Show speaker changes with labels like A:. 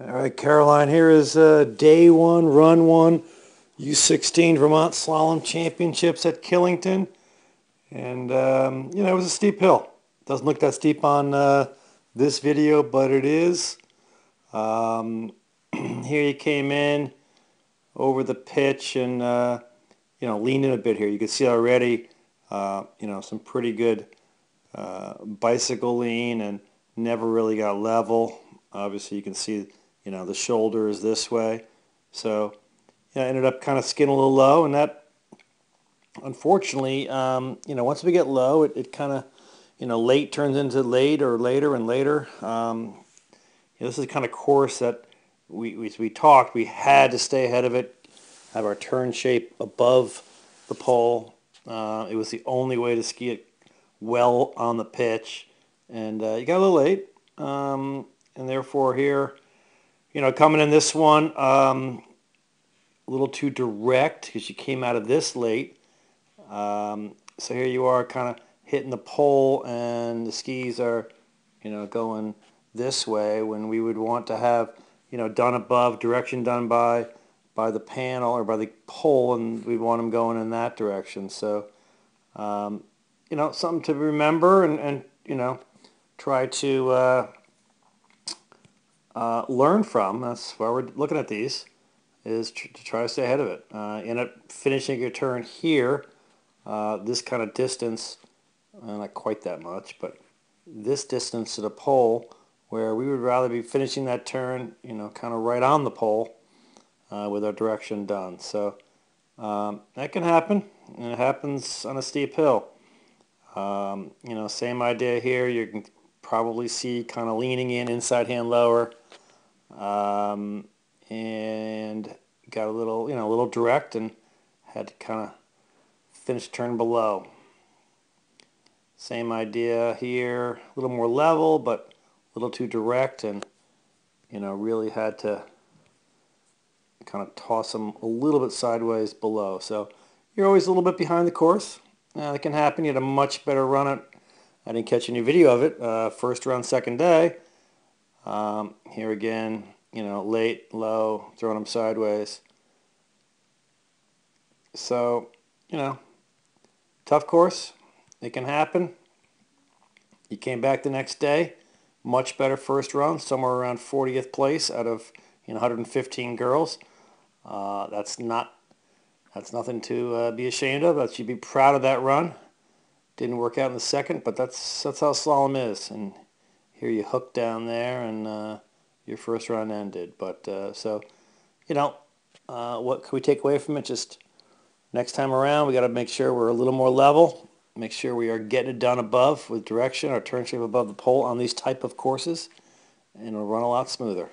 A: All right, Caroline, here is day one, run one, U16 Vermont Slalom Championships at Killington. And, it was a steep hill. Doesn't look that steep on this video, but it is. Here you came in over the pitch and, leaned in a bit here. You can see already, some pretty good bicycle lean and never really got level. Obviously, you can see the shoulder is this way. So, I ended up kind of skidding a little low, and that, unfortunately, once we get low, it kind of, late turns into later and later. This is the kind of course that we talked, we had to stay ahead of it, have our turn shape above the pole. It was the only way to ski it well on the pitch, and you got a little late, and therefore here, coming in this one, a little too direct because you came out of this late. So here you are kind of hitting the pole and the skis are, going this way when we would want to have, done above, direction done by the panel or by the pole, and we'd want them going in that direction. So, something to remember and try to learn from. That's why we're looking at these, is to try to stay ahead of it. End up finishing your turn here, this kind of distance, not quite that much, but this distance to the pole, where we would rather be finishing that turn, kind of right on the pole with our direction done. So that can happen, and it happens on a steep hill. Same idea here. You can probably see kind of leaning in, inside hand lower, and got a little direct and had to kind of finish turn below. Same idea here, a little more level, but a little too direct, and really had to kind of toss them a little bit sideways below. So you're always a little bit behind the course. It can happen. You had a much better run it. I didn't catch any video of it. First run, second day. Here again, late, low, throwing them sideways. So, tough course. It can happen. You came back the next day, much better first run, somewhere around 40th place out of 115 girls. That's nothing to be ashamed of. You should be proud of that run. Didn't work out in the second, but that's how slalom is. And here you hooked down there, and your first run ended. But what can we take away from it? Just next time around, we got to make sure we're a little more level. Make sure we are getting it done above with direction, our turn shape above the pole on these type of courses, and it'll run a lot smoother.